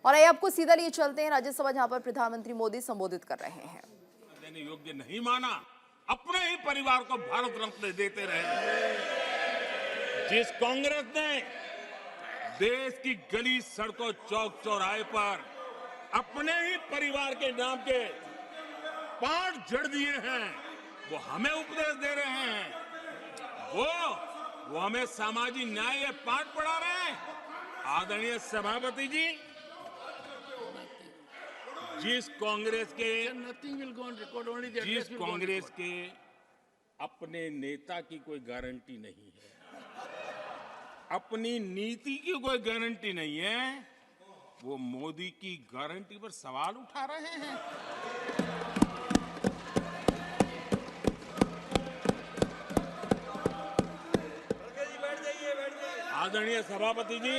और आइए आपको सीधा लिए चलते हैं राज्यसभा, जहां पर प्रधानमंत्री मोदी संबोधित कर रहे हैं। देने योग्य नहीं माना, अपने ही परिवार को भारत रत्न देते रहे। जिस कांग्रेस ने देश की गली सड़कों चौक चौराहे पर अपने ही परिवार के नाम के पाठ जड़ दिए हैं, वो हमें उपदेश दे रहे हैं। वो हमें सामाजिक न्याय के पाठ पढ़ा रहे हैं। आदरणीय सभापति जी, जिस कांग्रेस के अपने नेता की कोई गारंटी नहीं है, अपनी नीति की कोई गारंटी नहीं है, वो मोदी की गारंटी पर सवाल उठा रहे हैं। आदरणीय सभापति जी,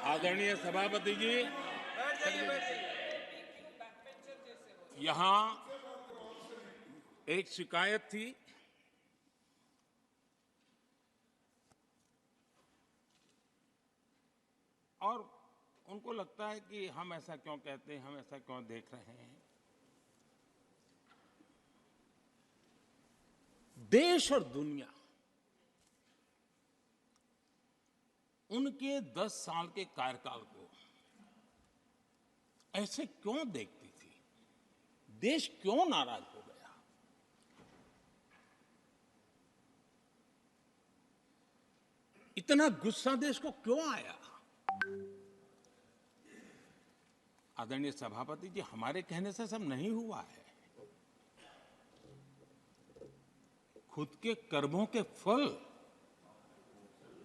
आदरणीय सभापति जी, यहां एक शिकायत थी। और उनको लगता है कि हम ऐसा क्यों कहते हैं, हम ऐसा क्यों देख रहे हैं। देश और दुनिया उनके 10 साल के कार्यकाल को ऐसे क्यों देखती थी, देश क्यों नाराज हो गया। इतना गुस्सा देश को क्यों आया। आदरणीय सभापति जी, हमारे कहने से सब नहीं हुआ है। खुद के कर्मों के फल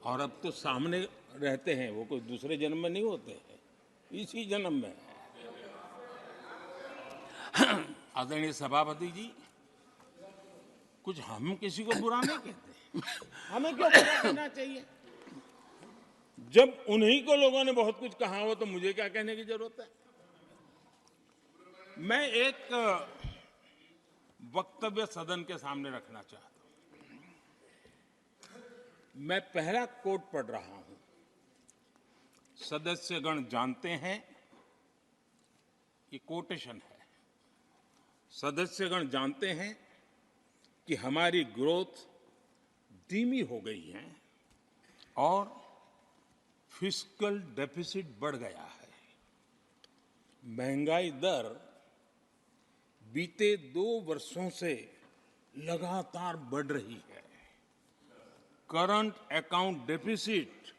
और अब तो सामने रहते हैं, वो कोई दूसरे जन्म में नहीं होते हैं, इसी जन्म में है। आदरणीय सभापति जी, कुछ हम किसी को बुरा नहीं कहते, हमें क्यों बुरा कहना चाहिए। जब उन्हीं को लोगों ने बहुत कुछ कहा हो तो मुझे क्या कहने की जरूरत है। मैं एक वक्तव्य सदन के सामने रखना चाहता हूं। मैं पहला कोट पढ़ रहा हूं। सदस्यगण जानते हैं, ये कोटेशन है। सदस्यगण जानते हैं कि हमारी ग्रोथ धीमी हो गई है और फिस्कल डेफिसिट बढ़ गया है। महंगाई दर बीते 2 वर्षों से लगातार बढ़ रही है। करंट अकाउंट डेफिसिट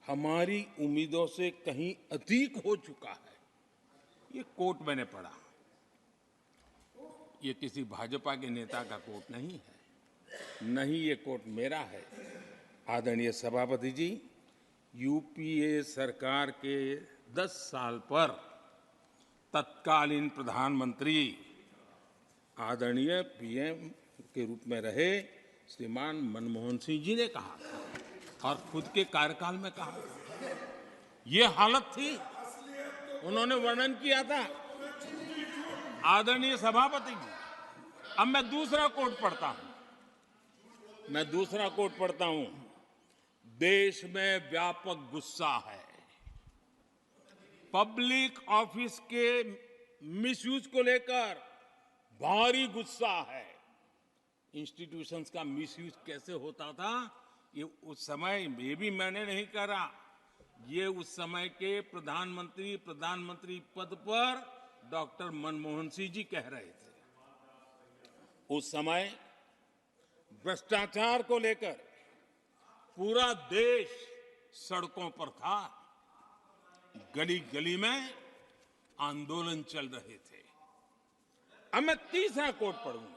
हमारी उम्मीदों से कहीं अधिक हो चुका है। ये कोट मैंने पढ़ा। ये किसी भाजपा के नेता का कोट नहीं है, नहीं ये कोट मेरा है। आदरणीय सभापति जी, यूपीए सरकार के 10 साल पर तत्कालीन प्रधानमंत्री आदरणीय पीएम के रूप में रहे श्रीमान मनमोहन सिंह जी ने कहा था और खुद के कार्यकाल में कहा था। ये हालत थी, उन्होंने वर्णन किया था। आदरणीय सभापति जी, अब मैं दूसरा कोट पढ़ता हूं। देश में व्यापक गुस्सा है। पब्लिक ऑफिस के मिसयूज को लेकर भारी गुस्सा है। इंस्टीट्यूशंस का मिसयूज कैसे होता था, ये उस समय ये भी मैंने नहीं करा, ये उस समय के प्रधानमंत्री पद पर डॉक्टर मनमोहन सिंह जी कह रहे थे। उस समय भ्रष्टाचार को लेकर पूरा देश सड़कों पर था, गली गली में आंदोलन चल रहे थे। अब मैं तीसरा कोट पढ़ूंगा।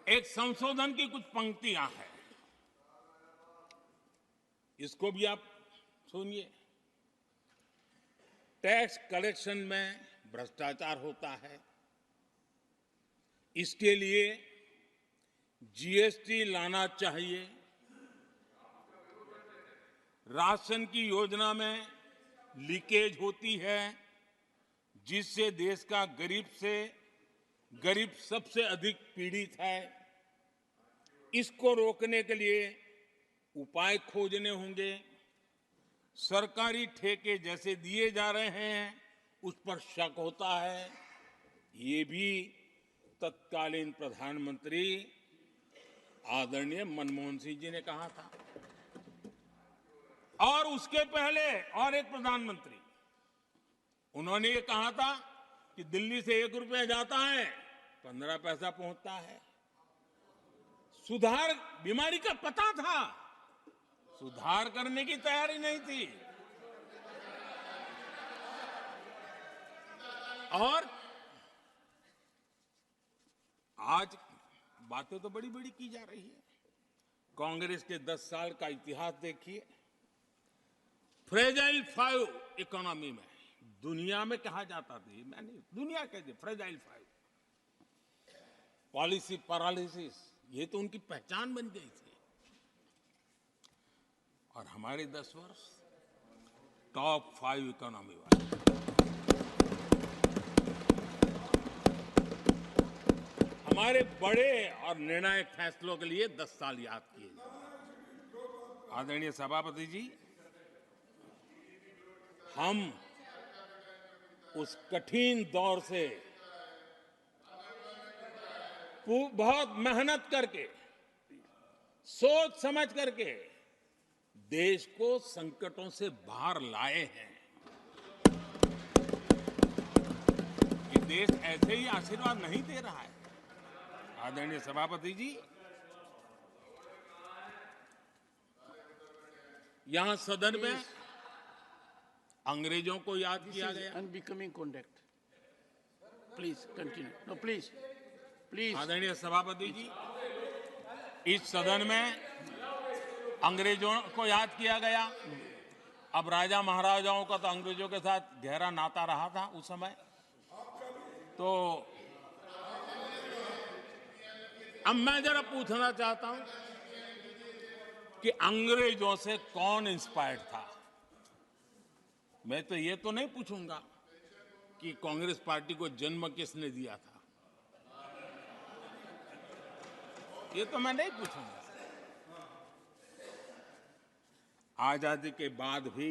एक संशोधन की कुछ पंक्तियां हैं, इसको भी आप सुनिए। टैक्स कलेक्शन में भ्रष्टाचार होता है, इसके लिए जीएसटी लाना चाहिए। राशन की योजना में लीकेज होती है, जिससे देश का गरीब सबसे अधिक पीड़ित है। इसको रोकने के लिए उपाय खोजने होंगे। सरकारी ठेके जैसे दिए जा रहे हैं उस पर शक होता है। ये भी तत्कालीन प्रधानमंत्री आदरणीय मनमोहन सिंह जी ने कहा था। और उसके पहले और एक प्रधानमंत्री, उन्होंने ये कहा था कि दिल्ली से 1 रुपया जाता है 15 पैसा पहुंचता है। सुधार, बीमारी का पता था, सुधार करने की तैयारी नहीं थी। और आज बातें तो बड़ी बड़ी की जा रही है। कांग्रेस के 10 साल का इतिहास देखिए। फ्रेजाइल 5 इकोनॉमी में दुनिया में कहा जाता था, मैं नहीं, दुनिया कहती फ्रेजाइल 5, पॉलिसी पैरालिसिस, ये तो उनकी पहचान बन गई थी। और हमारे 10 वर्ष टॉप 5 इकोनॉमी वाले। हमारे बड़े और निर्णायक फैसलों के लिए 10 साल याद किए जाते। आदरणीय सभापति जी, हम उस कठिन दौर से बहुत मेहनत करके, सोच समझ करके देश को संकटों से बाहर लाए हैं। ये देश ऐसे ही आशीर्वाद नहीं दे रहा है। आदरणीय सभापति जी, यहां सदन में अंग्रेजों को याद किया गया। Unbecoming conduct. Please continue. No please please. आदरणीय सभापति जी, इस सदन में अंग्रेजों को याद किया गया। अब राजा महाराजाओं का तो अंग्रेजों के साथ गहरा नाता रहा था उस समय। तो अब मैं जरा पूछना चाहता हूं कि अंग्रेजों से कौन इंस्पायर्ड था। मैं तो ये तो नहीं पूछूंगा कि कांग्रेस पार्टी को जन्म किसने दिया था, ये तो मैं नहीं पूछूंगा। आजादी के बाद भी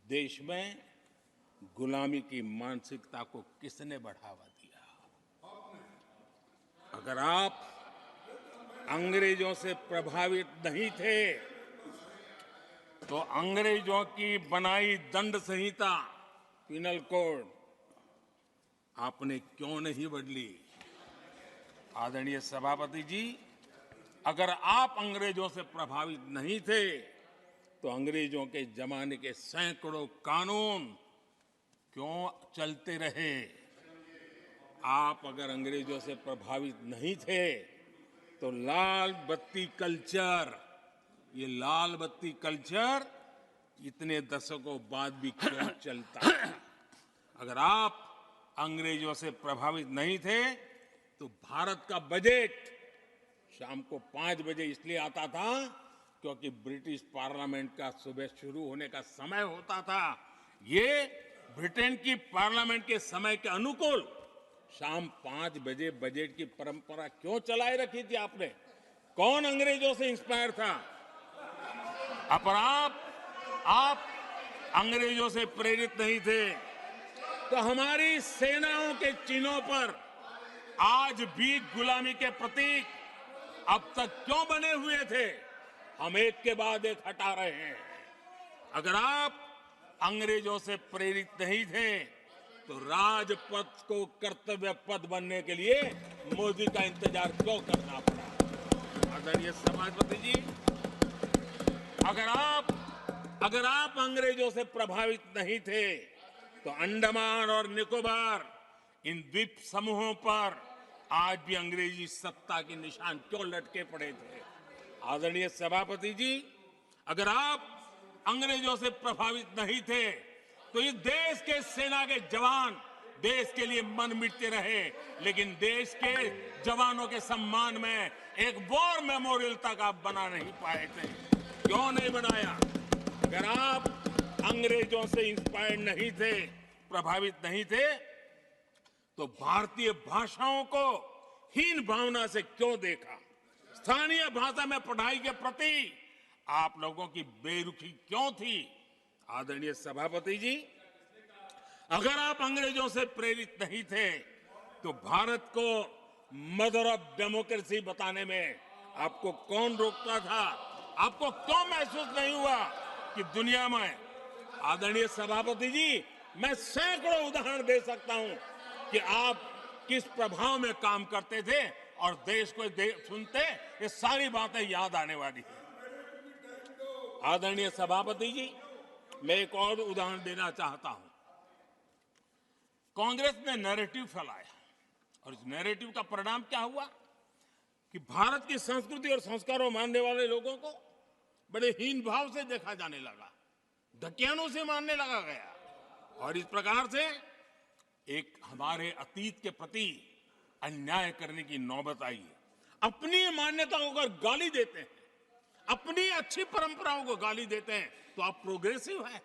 देश में गुलामी की मानसिकता को किसने बढ़ावा दिया? अगर आप अंग्रेजों से प्रभावित नहीं थे तो अंग्रेजों की बनाई दंड संहिता, पिनल कोड, आपने क्यों नहीं बदली? आदरणीय सभापति जी, अगर आप अंग्रेजों से प्रभावित नहीं थे तो अंग्रेजों के जमाने के सैकड़ों कानून क्यों चलते रहे? आप अगर अंग्रेजों से प्रभावित नहीं थे तो लाल बत्ती कल्चर, ये लाल बत्ती कल्चर इतने दशकों बाद भी क्यों चलता? अगर आप अंग्रेजों से प्रभावित नहीं थे तो भारत का बजट शाम को 5 बजे इसलिए आता था क्योंकि ब्रिटिश पार्लियामेंट का सुबह शुरू होने का समय होता था। ये ब्रिटेन की पार्लियामेंट के समय के अनुकूल शाम 5 बजे बजट की परंपरा क्यों चलाए रखी थी आपने? कौन अंग्रेजों से इंस्पायर था? पर आप अंग्रेजों से प्रेरित नहीं थे तो हमारी सेनाओं के चिन्हों पर आज भी गुलामी के प्रतीक अब तक क्यों बने हुए थे? हम एक के बाद एक हटा रहे हैं। अगर आप अंग्रेजों से प्रेरित नहीं थे तो राजपथ को कर्तव्य पथ बनने के लिए मोदी का इंतजार क्यों करना पड़ा? आदरणीय सभापति जी, अगर आप अंग्रेजों से प्रभावित नहीं थे तो अंडमान और निकोबार, इन द्वीप समूहों पर आज भी अंग्रेजी सत्ता के निशान क्यों लटके पड़े थे? आदरणीय सभापति जी, अगर आप अंग्रेजों से प्रभावित नहीं थे तो इस देश के सेना के जवान देश के लिए मन मिटते रहे, लेकिन देश के जवानों के सम्मान में एक वॉर मेमोरियल तक आप बना नहीं पाए थे। क्यों नहीं बनाया? अगर आप अंग्रेजों से इंस्पायर्ड नहीं थे, प्रभावित नहीं थे, तो भारतीय भाषाओं को हीन भावना से क्यों देखा? स्थानीय भाषा में पढ़ाई के प्रति आप लोगों की बेरुखी क्यों थी? आदरणीय सभापति जी, अगर आप अंग्रेजों से प्रेरित नहीं थे तो भारत को मदर ऑफ डेमोक्रेसी बताने में आपको कौन रोकता था? आपको क्यों महसूस नहीं हुआ कि दुनिया में? आदरणीय सभापति जी, मैं सैकड़ों उदाहरण दे सकता हूं कि आप किस प्रभाव में काम करते थे और देश को सुनते ये सारी बातें याद आने वाली है। आदरणीय सभापति जी, मैं एक और उदाहरण देना चाहता हूं। कांग्रेस ने नैरेटिव फैलाया और इस नैरेटिव का परिणाम क्या हुआ कि भारत की संस्कृति और संस्कारों मानने वाले लोगों को बड़े हीन भाव से देखा जाने लगा, ढकियानों से मानने लगा गया और इस प्रकार से एक हमारे अतीत के प्रति अन्याय करने की नौबत आई है। अपनी मान्यताओं को गाली देते हैं, अपनी अच्छी परंपराओं को गाली देते हैं तो आप प्रोग्रेसिव है।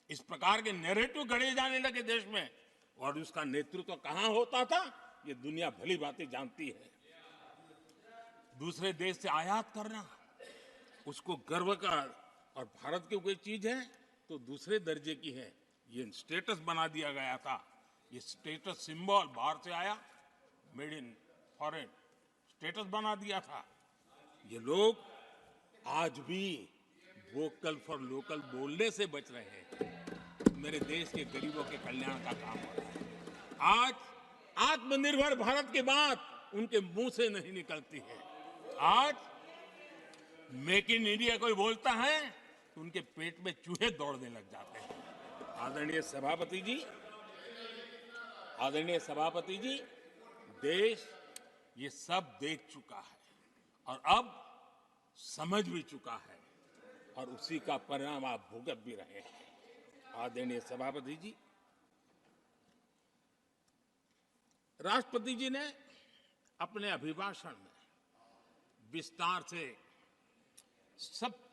इस प्रकार के नैरेटिव गढ़े जाने लगे देश में और उसका नेतृत्व कहां होता था ये दुनिया भली भांति जानती है। दूसरे देश से आयात करना, उसको गर्व का और भारत की कोई चीज है तो दूसरे दर्जे की है, ये स्टेटस बना दिया गया था। ये स्टेटस सिंबल बाहर से आया, मेड इन फॉरेन स्टेटस बना दिया था। ये लोग आज भी वोकल फॉर लोकल बोलने से बच रहे हैं। मेरे देश के गरीबों के कल्याण का काम हो रहा है। आज आत्मनिर्भर भारत की बात उनके मुंह से नहीं निकलती है। आज मेक इन इंडिया कोई बोलता है तो उनके पेट में चूहे दौड़ने लग जाते हैं। आदरणीय सभापति जी, देश ये सब देख चुका है और अब समझ भी चुका है और उसी का परिणाम आप भुगत भी रहे हैं। आदरणीय सभापति जी, राष्ट्रपति जी ने अपने अभिभाषण में विस्तार से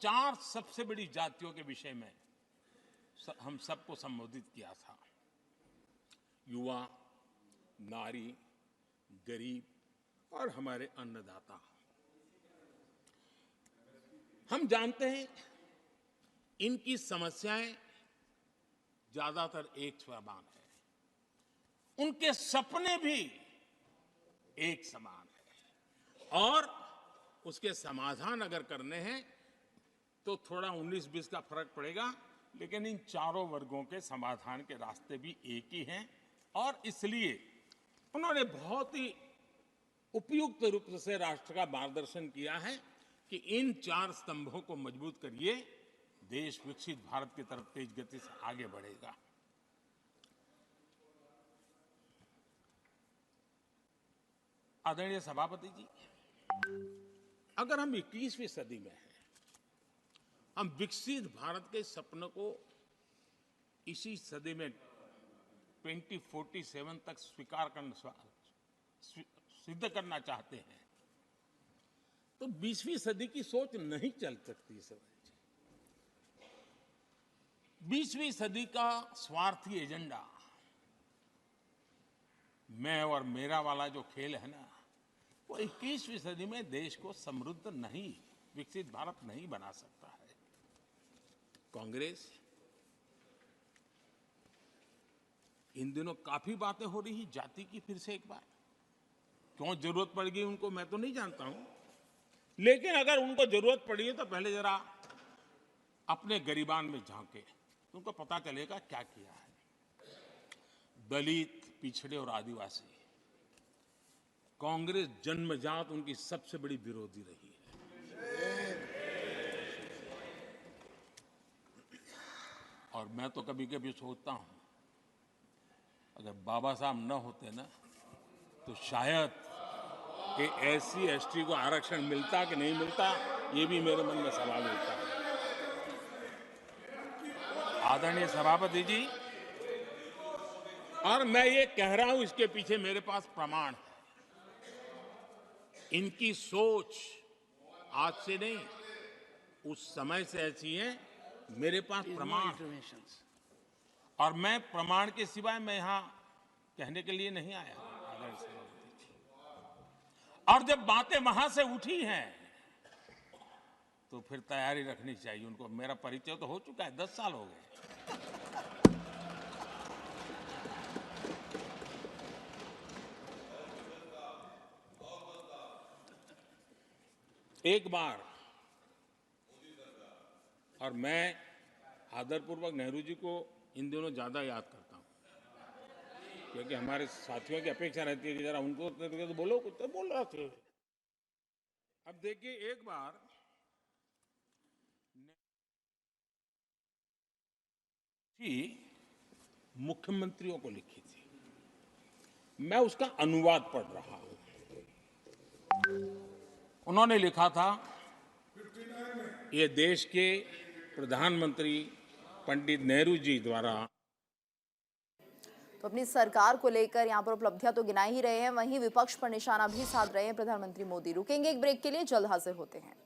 चार सबसे बड़ी जातियों के विषय में हम सबको संबोधित किया था। युवा, नारी, गरीब और हमारे अन्नदाता। हम जानते हैं इनकी समस्याएं ज्यादातर एक समान है, उनके सपने भी एक समान है और उसके समाधान अगर करने हैं तो थोड़ा 19-20 का फर्क पड़ेगा, लेकिन इन चारों वर्गों के समाधान के रास्ते भी एक ही हैं और इसलिए उन्होंने बहुत ही उपयुक्त रूप से राष्ट्र का मार्गदर्शन किया है कि इन चार स्तंभों को मजबूत करिए, देश विकसित भारत की तरफ तेज गति से आगे बढ़ेगा। आदरणीय सभापति जी, अगर हम 21वीं सदी में हैं, हम विकसित भारत के सपनों को इसी सदी में 2047 तक सिद्ध करना चाहते हैं तो 20वीं सदी की सोच नहीं चल सकती। 20वीं सदी का स्वार्थी एजेंडा, मैं और मेरा वाला जो खेल है ना, वो 21वीं सदी में देश को समृद्ध नहीं, विकसित भारत नहीं बना सकता है। कांग्रेस इन दिनों काफी बातें हो रही है जाति की, फिर से एक बार क्यों जरूरत पड़ गई उनको मैं तो नहीं जानता हूं, लेकिन अगर उनको जरूरत पड़ी है तो पहले जरा अपने गरिबान में झांके तो उनको पता चलेगा क्या किया है। दलित, पिछड़े और आदिवासी, कांग्रेस जन्मजात उनकी सबसे बड़ी विरोधी रही है। और मैं तो कभी कभी सोचता हूं अगर बाबा साहब न होते ना तो शायद कि एससी एसटी को आरक्षण मिलता कि नहीं मिलता, ये भी मेरे मन में सवाल उठता है। आदरणीय सभापति जी, और मैं ये कह रहा हूं, इसके पीछे मेरे पास प्रमाण है। इनकी सोच आज से नहीं, उस समय से ऐसी है, मेरे पास प्रमाण है। और मैं प्रमाण के सिवाय मैं यहां कहने के लिए नहीं आया। और जब बातें वहां से उठी हैं तो फिर तैयारी रखनी चाहिए उनको। मेरा परिचय तो हो चुका है, 10 साल हो गए। एक बार, और मैं आदरपूर्वक नेहरू जी को इन दिनों ज्यादा याद करता हूं, क्योंकि हमारे साथियों की अपेक्षा रहती है कि जरा उनको तो बोलो, कुछ तो बोल रहा थे। अब देखिए, एक बार मुख्यमंत्रियों को लिखी थी, मैं उसका अनुवाद पढ़ रहा हूं। उन्होंने लिखा था, ये देश के प्रधानमंत्री पंडित नेहरू जी द्वारा। तो अपनी सरकार को लेकर यहां पर उपलब्धियां तो गिना ही रहे हैं, वहीं विपक्ष पर निशाना भी साध रहे हैं प्रधानमंत्री मोदी। रुकेंगे एक ब्रेक के लिए, जल्द हाजिर होते हैं।